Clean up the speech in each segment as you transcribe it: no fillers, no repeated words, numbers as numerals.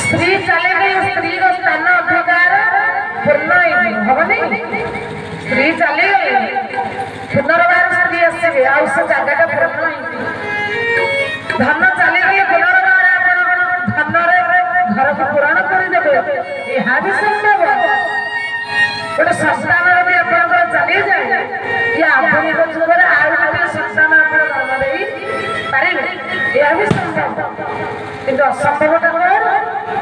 स्त्री चले गई स्त्री स्थान अधिकार पूर्ण हवनी स्त्री चली गई पुनर्बार स्त्री आसवे आ जगह पूर्ण धन चली गई पुनर्बार धन घर को पूरण करदे यह भी संभव गोटे संस्थान भी आप चली जाए कि आधुनिक जुगे आउ गोटे संस्थान आप जन्म दे पारे यह भी संभव किंतु असंभवटा कौन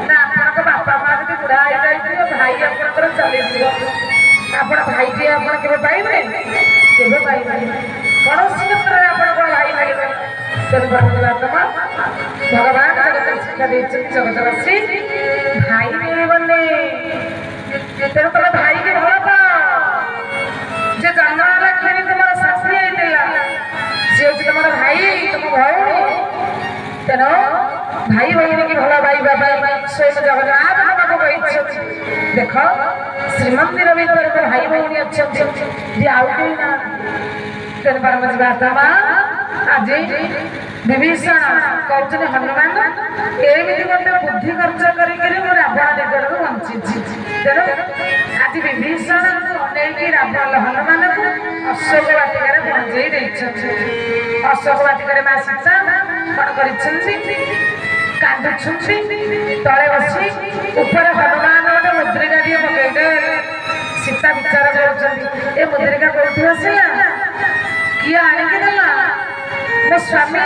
ना आपन बापा माँ भी बुढ़ा हो जाए भाई आपंकर चली आप भाई टी आप पाइबे कौन क्षेत्र में आप भाई भाई तेनात्मा भगवान जगत शिक्षा देते जगतवासी भाई मिलने तेणु तुम भाई की भल पाओ जे जन्म खेली तुम शाशी होता सी हूँ तुम भाई तुम भौणी तेणु भाई भौणी की भल पाइबा स्वयं जगन्नाथ बाबू कही देख श्रीमंदिर भर भाई भौणी अच्छा आउ कहीं ना तेणु परम जीवात्मा आज विभीषण कहते हनुमान एमती गोटे बुद्धि खर्च करके रावण निकट बंची तेणु आज विभीषण अनेक रावण हनुमान को अशोक वाटिकार पहुंचाई अशोक वाटिकार माँ सीता कौन कर तले बसी ऊपर हनुमान गोटे मुद्रिका टे पकड़े सीता विचार कर मुद्रिका कौटी आसला किए आणिकी देला मो स्वामी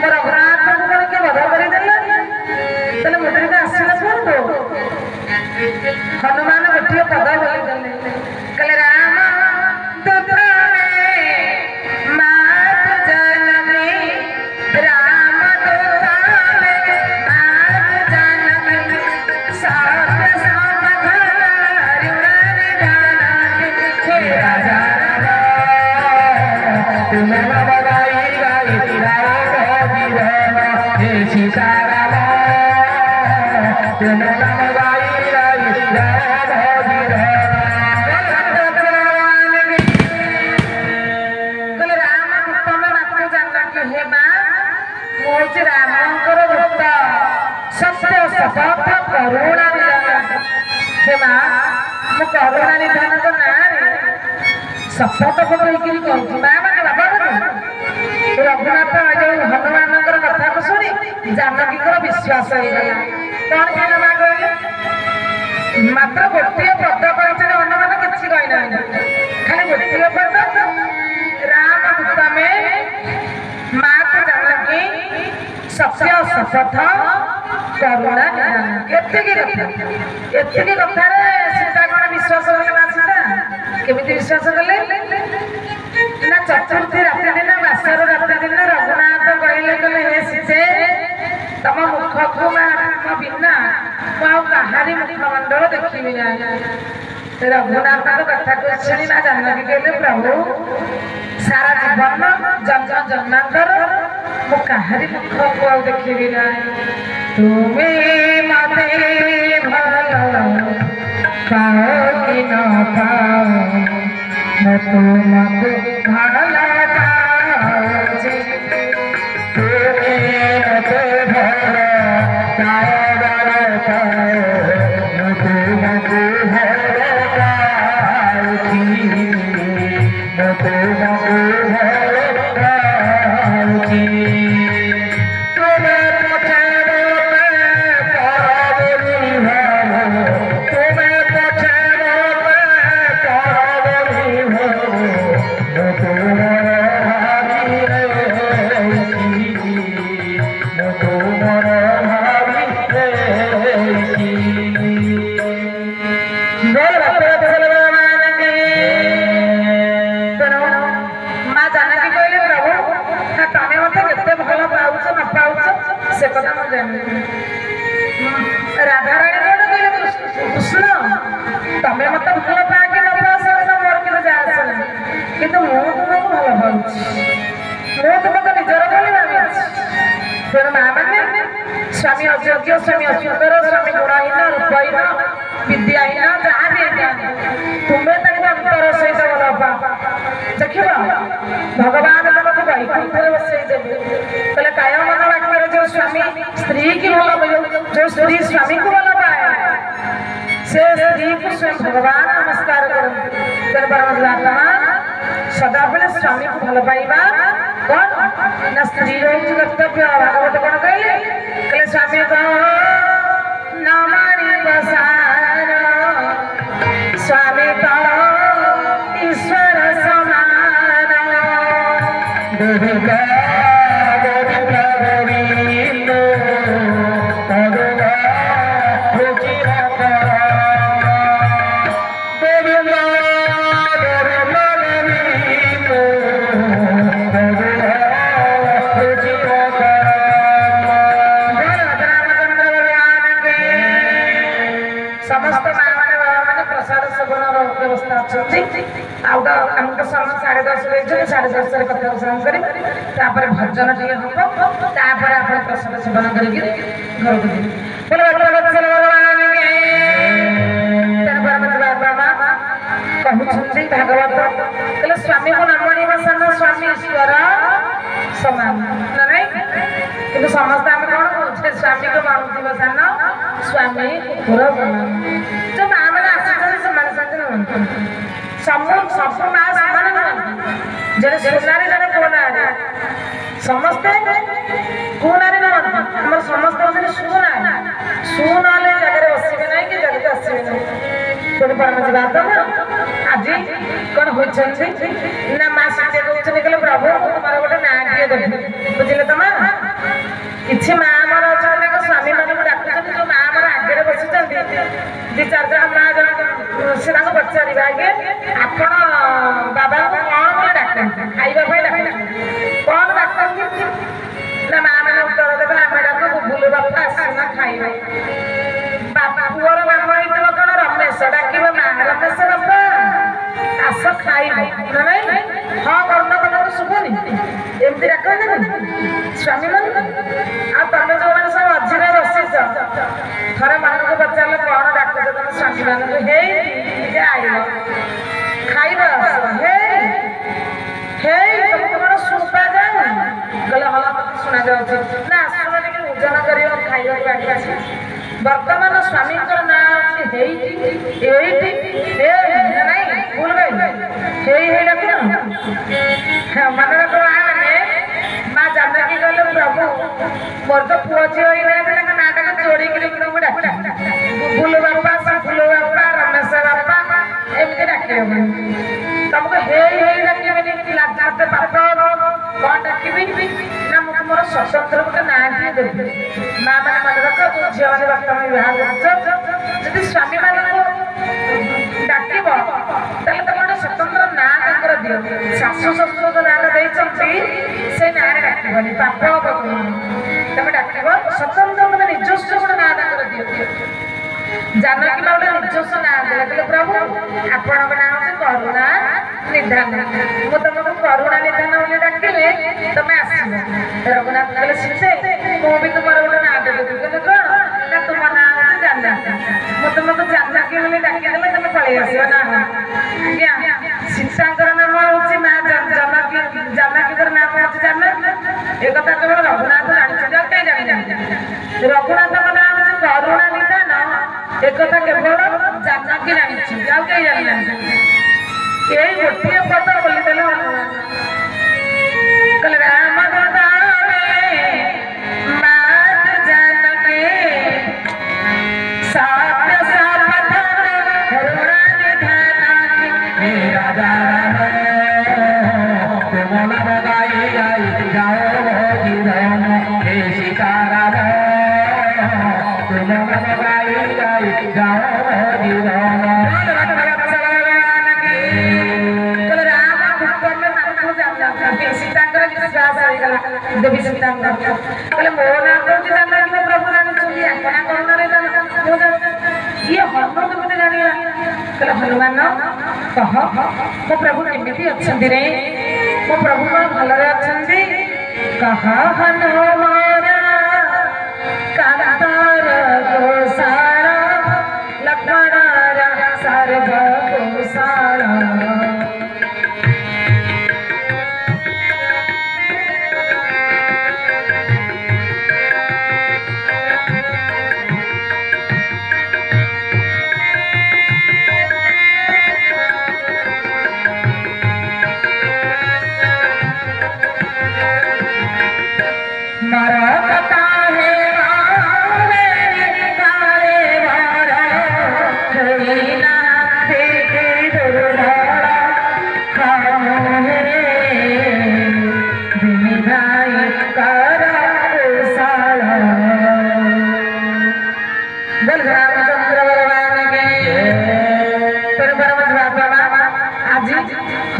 मो रघुनाथ को कौन किए बध करदे मुद्रिका आसला कौन हनुमान गोटे पद बोली कहले राम करुणा हे माँ मु करुणा निधान तो ना शपथ को कहूँ माँ मैंने बाबा रघुनाथ जो हनुमान कथा को शुणी जानकी विश्वास होगा कौन कहना माँ कहे मात्र गोटे पद कही हनुमान किसी कहना खाली गोटे पद राम दूतमे माँ को जानकी सत्य शपथ करुणा एतिकी कथार सीता कौन विश्वास कले ना सीता केमी विश्वास कले ना चतुर्थी राति दिन बासर राति दिन रघुनाथ कहले कहले हे सीते तम मुख को मो बिना मुझे मुखमंडल देखी ना रघुनाथ कथा को शुणी ना जानकी कहले प्रभु सारा जीवन जन्म जन्मांतर मु कहारी मुख को देखी ना तुम्हें मते भल पाओ कि न पाओ न तुमको भल पाओ तुम्हें मते भल पाओ न तुमको भल पाओ न तुमको भल पाओ ମା ଜାନକୀ କହିଲେ ପ୍ରଭୁ ତମେ ମତେ କେତେ ଭଲ ପାଉଛ ନ ପାଉଛ ସେ କଥା ମୁଁ ଜାଣିନି। ରାଧାରାଣୀ କଣ କହିଲେ କୃଷ୍ଣ ତମେ ମତେ ଭଲ ପାଅ କି ନ ପାଅ ସେ କଥା ମୋର କିନ୍ତୁ ଯାହା ଆସେ ନାହିଁ, କିନ୍ତୁ ମୁଁ ତୁମକୁ ଭଲ ପାଉଛି, ମୁଁ ତୁମକୁ ନିଜର ବୋଲି ଭାବିଛି। ତେଣୁ ମା ମାନେ ସ୍ୱାମୀ ଅଯୋଗ୍ୟ, ସ୍ୱାମୀ ଅସୁନ୍ଦର, ସ୍ୱାମୀ ଗୁଣହୀନ, ରୂପହୀନ, ବିଦ୍ୟାହୀନ ଯାହା ବି ହେଇଥାନ୍ତି ତୁମେ ତାଙ୍କୁ ଅନ୍ତର ସହିତ ଭଲ ପାଅ। ଦେଖିବ ଭଗବାନ ତମକୁ ବୈକୁଣ୍ଠରେ ବସେଇ ଦେବେ। କହିଲେ କାୟ ମନ ବାକ୍ୟରେ ଯୋଉ ସ୍ୱାମୀ ସ୍ତ୍ରୀ କି ଭଲ ପାଏ, ଯୋଉ ସ୍ତ୍ରୀ ସ୍ୱାମୀକୁ ଭଲ ପାଏ ସେ ସ୍ତ୍ରୀକୁ ସ୍ୱୟଂ ଭଗବାନ ନମସ୍କାର କରନ୍ତି। ତେଣୁ ପରମାତ୍ମା ସଦାବେଳେ ସ୍ୱାମୀକୁ ଭଲ ପାଇବା କଣ ନା ସ୍ତ୍ରୀର ହେଉଛି କର୍ତ୍ତବ୍ୟ। ଭାଗବତ କଣ କହିଲେ ସ୍ୱାମୀ କଣ ନ ମାଣିବ ସାର, ସ୍ୱାମୀ କଣ ଈଶ୍ୱର ସମାନ। ସମସ୍ତ ମା ମାନେ ବାବା ମାନେ ପ୍ରସାଦ ସେବନର ବ୍ୟବସ୍ଥା ଅଛନ୍ତି। ଆଉ ଆମକୁ ସମୟ 10:30 ଦେଇଛନ୍ତି, 10:30ରେ କଥା ପ୍ରସାଦ କରି ତାପରେ ଭଜନ ଟିକେ ହବ, ତାପରେ ଆପଣ ପ୍ରସାଦ ସେବନ କରିକି ଘରକୁ ଯିବେ। କହୁଛନ୍ତି ଭାଗବତ କହିଲେ ସ୍ୱାମୀକୁ ନ ମାଣିବ ସାନ, ସ୍ୱାମୀ ଈଶ୍ୱର ସମାନ ନା ନାଇଁ? କିନ୍ତୁ ସମସ୍ତେ ଆମେ କଣ କହୁଛେ ସ୍ୱାମୀକୁ ମାନୁଥିବ ସାନ, ସ୍ୱାମୀ କୁକୁର ସମାନ। ଯୋଉ ମା ମାନେ ଆସିଛନ୍ତି ସେମାନେ ସେମିତି ନୁହନ୍ତି, ସବୁ ମା ସମାନ ନୁହନ୍ତି। ଜଣେ ସୁନାରୀ ଜଣେ ପୁଅନାରୀ, ସମସ୍ତେ ପୁଅନାରୀ ନୁହନ୍ତି। ଆମର ସମସ୍ତେ ହଉଛନ୍ତି ସୁନାରୀ, ସୁ ନହେଲେ ଜାଗାରେ ବସିବେ ନାହିଁ କି ଜାଗାରେ ଆସିବେ ନାହିଁ। ତେଣୁ ଆଜି କଣ ହୋଇଛନ୍ତି ନା ମା ସାଙ୍ଗେ କହୁଛନ୍ତି କହିଲେ ପ୍ରଭୁ ତୁମର ଗୋଟେ ନାଁ ଟିଏ ଦେବି, ବୁଝିଲେ ତ ମା? କିଛି ମା ଆମର ଅଛନ୍ତି ତାଙ୍କ ସ୍ୱାମୀ ମାନଙ୍କୁ ଡାକୁଛନ୍ତି, ଯୋଉ ମା ଆମର ଆଗରେ ବସିଛନ୍ତି 2-4 ଜଣ ମା ଜଣ ସେ ତାଙ୍କୁ ପଚାରିବେ ଆଜ୍ଞା ଆପଣ ବାବାଙ୍କୁ କଣ ବୋଲି ଡାକନ୍ତି, ଖାଇବା ପାଇଁ ଡାକନ୍ତି, କଣ ଡାକନ୍ତି ନା ମା ମାନେ ଉତ୍ତର ଦେବେ ଆମେ ଡାକୁ ବୁବୁଲୁ ବାପା ଆସୁନା ଖାଇବା। ବାପା ପୁଅର ନାମ ହେଇଥିବ କଣ ରମେଶ, ଡାକିବେ ମା ରମେଶ ବାପା ଆସ ଖାଇବ ନା ନାଇଁ? ହଁ କର୍ଣ୍ଣ ତମକୁ ଶୁଭୁନି ଏମିତି ଡାକନ୍ତି ସ୍ୱାମୀ ମାନଙ୍କୁ। ଆଉ ତମେ ଯୋଉମାନେ ସବୁ ମଝିରେ ବସିଛ ଥରେ ମାନଙ୍କୁ ପଚାରିଲେ କଣ ଡାକୁଛ ତମ ସ୍ୱାମୀ ମାନଙ୍କୁ? ହେଇ ଟିକେ ଆଇବ ଖାଇବା ହେଇ ହେଇ ତମକୁ କଣ ଶୁଭା ଯାଉ? କହିଲେ ହଁ ମତେ ଶୁଣା ଯାଉଛି। ନା ଆସୁନ ଟିକେ ଭୋଜନ କରିବ ଖାଇବାକୁ ଆଣିଛି। ବର୍ତ୍ତମାନ ସ୍ୱାମୀଙ୍କର ନାଁ ଅଛି ହେଇଠି, ଏଇଠି, ନାଇଁ ଭୁଲ କହିଲି, ହେଇ ଡାକୁନ ମନେ ରଖ ମାନେ। ମା ଜାନକୀ କହିଲେ ପ୍ରଭୁ ମୋର ତ ପୁଅ ଝିଅ ହେଇନାହାନ୍ତି, ତାଙ୍କ ନାଁଟାକୁ ଯୋଡିକିରି ମୁଁ ଡାକି ବୁବୁଲୁ ବାପା, ସାବୁଲୁ ବାପା, ରମେଶ ବାପା ଏମିତି ଡାକିବେ। ତମକୁ ହେଇ ଡାକିବେନି, ଲାଜ ପାପ କଣ ଡାକିବି ନା ମୁଁ ମୋର ସ୍ୱତନ୍ତ୍ର ଗୋଟେ ନାଁ ଟିଏ ଦେବି। ମା ମାନେ ମନେ ରଖ, ଯୋଉ ଝିଅ ମାନେ ବର୍ତ୍ତମାନ ବିବାହ କରୁଛ ଯଦି ସ୍ୱାମୀ ମାନଙ୍କୁ ଡାକିବ ତାହେଲେ ତମେ ଗୋଟେ ସ୍ୱତନ୍ତ୍ର ନାଁ ତାଙ୍କର ଦିଅ। ଶାଶୁ ଶ୍ୱଶୁର ଯୋଉ ନାଁଟା ଦେଇଛନ୍ତି ସେଇ ନାଁରେ ଡାକିବନି, ପାପ ହବ ତମେ ଡାକିବ ସ୍ୱତନ୍ତ୍ର, ତମେ ନିଜସ୍ୱ ଗୋଟେ ନାଁ ତାଙ୍କର ଦିଅ। ଜାନକୀ ମା ଗୋଟେ ନିଜସ୍ୱ ନାଁ ଦେଲେ, କହିଲେ ପ୍ରଭୁ ଆପଣଙ୍କ ନାଁ ହଉଛି କରୁଣା ନିଧାନ, ମୁଁ ତମକୁ କରୁଣା ନିଧାନ ବୋଲି ଡାକିଲେ ତମେ ଆସିବ। ରଘୁନାଥ କହିଲେ ସୀତେ ମୁଁ ବି ତୁମର ଗୋଟେ ନାଁ ଦେବି। କହିଲେ କଣ ନା ତୁମ ନାଁ ହଉଛି ଜାନକୀ, ମୁଁ ତୁମକୁ ଜାନକୀ ବୋଲି ଡାକିଦେଲେ ତମେ ପଳେଇ ଆସିବ ନା? ଆଜ୍ଞା ସୀତାଙ୍କର ନାମ ହଉଛି ମା ଜାନକୀ, ଜାନକୀଙ୍କର ନାମ ହଉଛି ଜାନକୀ। ଏ କଥା କେବଳ ରଘୁନାଥ ଜାଣିଛନ୍ତି, ଆଉ କେହି ଜାଣିନାହାନ୍ତି। ରଘୁନାଥଙ୍କ ନାଁ ହଉଛି କରୁଣା ନିଧାନ, ଏକଥା କେବଳ ଜାନକୀ ଜାଣିଛନ୍ତି, ଆଉ କେହି ଜାଣିନାହାନ୍ତି। ଏଇ ଗୋଟିଏ ପଦ ବୋଲିଦେଲେ କହିଲେ ରାମ ମା ଜାନକୀ ସାପ୍ୟ ସାବଧାନ କରୁଣା ନିଧାନ ରାଜା ତୁମ ଗାଇ ଗାଇ ଯାଅ ଜୀବନ ହେ ସୀତାରାମ, ତୁମ ଗାଇ ଗାଇ ଯାଅ ଜୀବନ। देवी सीता कहले मो ना कौन जान कि प्रभु जानी अपना करुणा ये हनुमान तुमने जानिला कहले हनुमान कह मो प्रभु केमिति अछंती रे मो प्रभु को भलरे अछंती कह हनुमान कांतार गोसारा लक्ष्मण सर्व गोसारा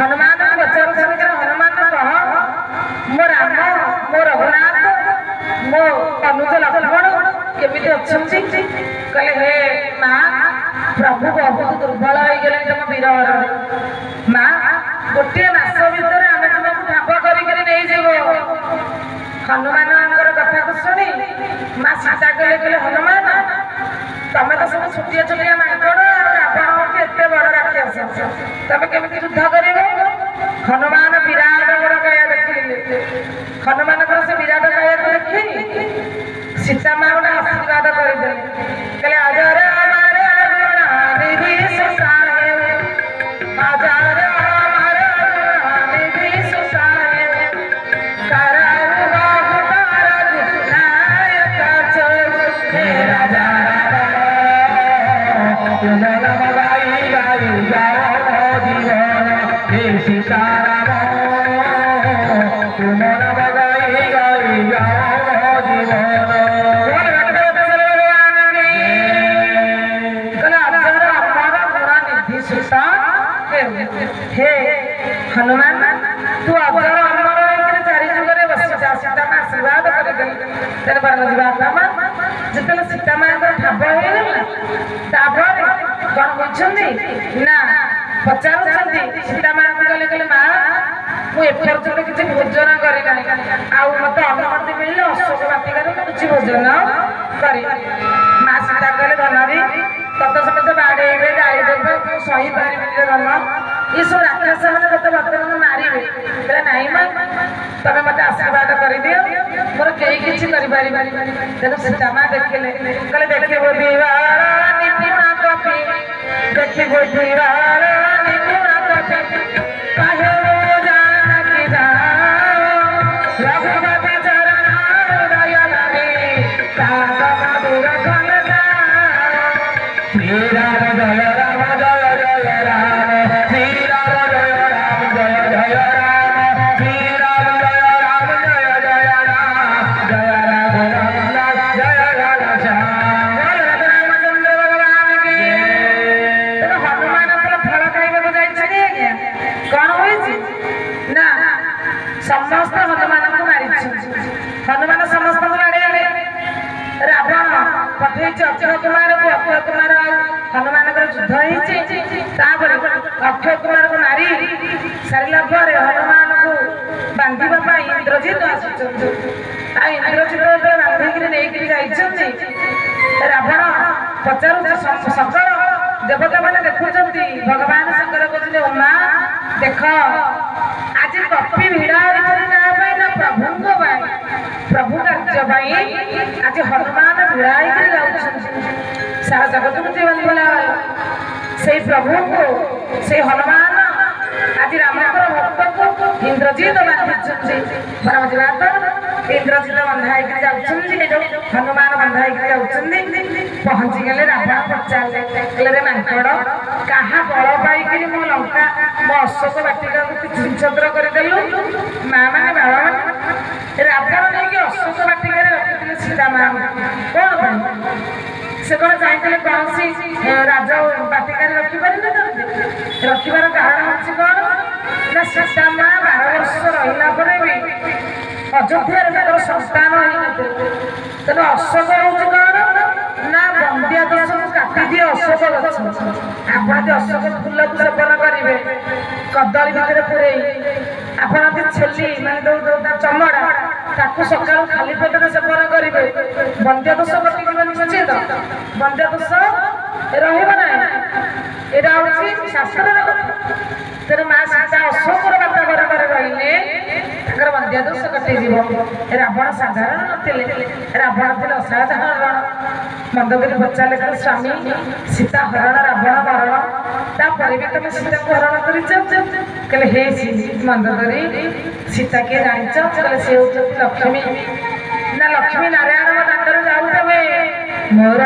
हनुमान बचार हनुमान कह मो राम मो रघुनाथ मो अनुज लक्ष्मण केमिति अच्छी कहले हे माँ प्रभु बहुत दुर्बल हो गले तुम वीरवर माँ गोटे मास भितर आम तुमको ठाप कर हनुमान कथा को शुणी माँ सीता कहले कहले हनुमान तमें तो सब छुटिया छुटिया मांकड़ रावण एत बड़ राक्षस तमें केमिति युद्ध कर हनुमान विराट बड़ कया देखिले हनुमान से विराट कया को देखी सीता माँ गोटे आशीर्वाद करदे कहले अजर हमारे गुणानिधि सुसाहे अजर हमारे गुणानिधि सुसाहे करारु बाहु तारक नायक चोर हे राजा हे हनुमान तू अजर अमर चारि जुगे बसी सीता माँ आशीर्वाद कर जिते सीता माँ ठाब हो कौन ना पचार सीता माँ को कहले कहले माँ मुझे किसी भोजन करना मत अनुमति मिले अशोक बाटिकार किसी भोजन कर माँ सीता कहले धनरी तत समस्त बाड़े गाड़ी तू सही पारि धन ये सब राक्षस मैंने मत बर्तमान मारे कहले नाई माँ तमें मत आशीर्वाद कर दियो मोर कई किसी तेणु सीता माँ देखिले कहले देखो दीवार नीतिमा कपि देखो दीवार नीतिमा कपि काहे जानकी जाओ रघुपति चरण दया लागे ताका मधुर कलना श्री राम जय राम जय जय राम श्री राम जय राम जय जय राम श्री राम जय राम जय जय राम जय राम राम जय राम श्याम रामचंद्र भगवान की हनुमान फल खाइबा जाइए कौन होइछि ना समस्त हनुमान को मारी हनुमान समस्त बाड़े रावण पठे अक्षय कुमार को अक्षय कुमार हनुमान युद्ध अक्षय कुमार को मारी सारा पर हनुमान को बांधा इंद्रजित इंद्रजित बांधिक नहीं रावण पचार सकल देवता मैंने देखुं भगवान शंकर कहते उमा देख आज कपि भिड़ा ना प्रभु प्रभु कार्य आज हनुमान भिड़ा सारा जगत को जीवन बोला से प्रभु को से हनुमान आज रामकर भक्त को इंद्रजित बांधि इंद्रजित बंधाई हनुमान बंधाई पहुंची गले रावण पचारे मांकड़ क्या बल पाई मो लंका मो अशोक बाटिका को छत्र करदेलु माँ मैंने बाबा मैंने रावण नहीं अशोक बाटिका रखी सीता माँ कौन से कौन चाहते कौन सी राज बाटिकार रखिपारे रखार कारण हूँ कौन ना सीता माँ 12 वर्ष रहा भी ଅଯୋଧ୍ୟାରେ ତାଙ୍କର ସନ୍ତାନ ହେଇନଥିଲେ। ତେଣୁ ଅଶୋକ ହଉଛି କଣ ନା ବନ୍ଧ୍ୟା ଦୋଷକୁ କାଟିଦିଏ ଅଶୋକ ଗଛ। ଆପଣ ଯଦି ଅଶୋକ ଫୁଲକୁ ସେବନ କରିବେ କଦଳୀ ଭିତରେ ପୁରେଇ, ଆପଣ ଯଦି ଛେଲି ମାନେ ତା ଚମଡ଼ା ତାକୁ ସକାଳୁ ଖାଲି ପେଟରେ ସେବନ କରିବେ ବନ୍ଧ୍ୟା ଦୋଷ କଟିଯିବ ନିଶ୍ଚିତ। ବନ୍ଧ୍ୟା ଦୋଷ ରହିବ ନାହିଁ। ଏଇଟା ହଉଛି ଶାସ୍ତ୍ରର କଥା। ତେଣୁ ମା ସୀତା ଅଶୋକର ବାତାବରଣରେ ରହିଲେ ତାଙ୍କର ବନ୍ଧ୍ୟା ଦୋଷ କଟିଯିବ। ରାବଣ ସାଧାରଣ ନଥିଲେ, ରାବଣ ଥିଲେ ଅସାଧାରଣ। ମନ୍ଦୋଦରୀ ପଚାରିଲେ ତାର ସ୍ୱାମୀ ସୀତା ହରଣ ରାବଣ ମରଣ, ତାପରେ ବି ତମେ ସୀତାକୁ ହରଣ କରିଛ? କହିଲେ ହେ ମନ୍ଦୋଦରୀ ସୀତା କିଏ ଜାଣିଛ? କହିଲେ ସେ ହଉଛନ୍ତି ଲକ୍ଷ୍ମୀ। ନା ଲକ୍ଷ୍ମୀ ନାରାୟଣଙ୍କ ଦାଣ୍ଡରେ ଯାଉଥିବେ ମୋର